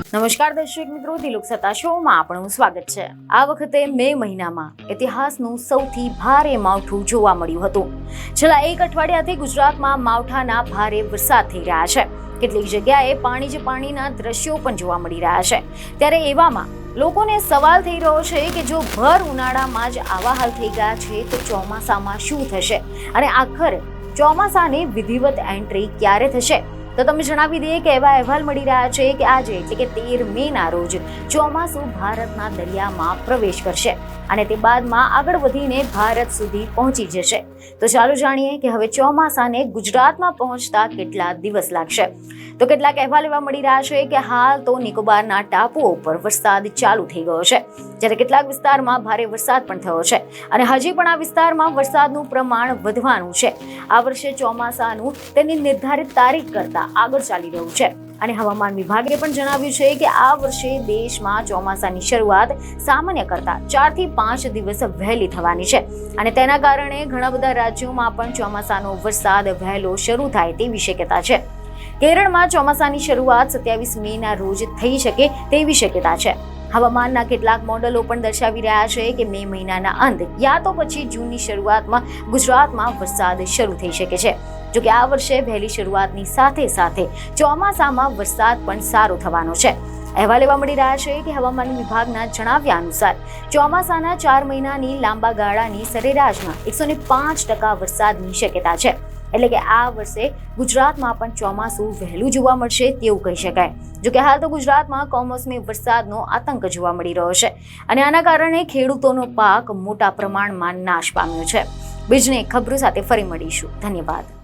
નમસ્કાર દર્શક મિત્રો, દિલુક સત્તા શોમાં આપણું સ્વાગત છે। આ વખતે મે મહિનામાં ઇતિહાસનું સૌથી ભારે માવઠું જોવા મળ્યું હતું। છેલ્લા એક અઠવાડિયાથી ગુજરાતમાં માવઠાના ભારે વરસાદ થઈ રહ્યા છે। કેટલીક જગ્યાએ પાણી જ પાણીના દ્રશ્યો પણ જોવા મળી રહ્યા છે। ત્યારે એવામાં લોકોને સવાલ થઈ રહ્યો છે કે જો ભર ઉનાળામાં જ આવા હાલ થઈ ગયા છે તો ચોમાસામાં શું થશે અને આખર ચોમાસાની વિધિવત એન્ટ્રી ક્યારે થશે? તો તમે જણાવી દઈએ કે એવા અહેવાલ મળી રહ્યા છે કે આજે એટલે કે 13 મેના રોજ ચોમાસું ભારતના દરિયામાં પ્રવેશ કરશે અને તે બાદમાં આગળ વધીને ભારત સુધી પહોંચી જશે। તો ચાલો જાણીએ કે હવે ચોમાસાને ગુજરાતમાં પહોંચતા કેટલા દિવસ લાગશે। તો કેટલાક અહેવાલ એવા મળી રહ્યા છે કે હાલ તો નિકોબારના ટાપુઓ પર વરસાદ ચાલુ થઈ ગયો છે, જ્યારે કેટલાક વિસ્તારમાં ભારે વરસાદ પણ થયો છે અને હજી પણ આ વિસ્તારમાં વરસાદનું પ્રમાણ વધવાનું છે। આ વર્ષે ચોમાસાનું તેની નિર્ધારિત તારીખ કરતા આગળ ચાલી રહ્યું છે અને હવામાન વિભાગે પણ જણાવ્યું છે કે આ વર્ષે દેશમાં ચોમાસાની શરૂઆત સામાન્ય કરતા 4 થી 5 દિવસ વહેલી થવાની છે અને તેના કારણે ઘણા બધા રાજ્યોમાં પણ ચોમાસાનો વરસાદ વહેલો શરૂ થાય તેવી શક્યતા છે। કેરળમાં ચોમાસાની શરૂઆત 27 મેના રોજ થઈ શકે તેવી શક્યતા છે। હવામાનના કેટલાક મોડેલો પણ દર્શાવી રહ્યા છે કે મે મહિનાના અંત યા તો પછી જૂનની શરૂઆતમાં ગુજરાતમાં વરસાદ શરૂ થઈ શકે છે। જોકે આ વર્ષે વહેલી શરૂઆતની સાથે સાથે ચોમાસામાં વરસાદ પણ સારો થવાનો છે। અહેવાલ એવા મળી રહ્યા છે કે હવામાન વિભાગના જણાવ્યા અનુસાર ચોમાસાના 4 મહિનાની લાંબા ગાળાની સરેરાશમાં 105% વરસાદની શક્યતા છે। એટલે કે આ વર્ષે ગુજરાતમાં પણ ચોમાસું વહેલું જોવા મળશે તેવું કહી શકાય। જોકે હાલ તો ગુજરાતમાં કમોસમી વરસાદનો આતંક જોવા મળી રહ્યો છે અને આના કારણે ખેડૂતોનો પાક મોટા પ્રમાણમાં નાશ પામ્યો છે। બીજને ખબરો સાથે ફરી મળીશું। ધન્યવાદ।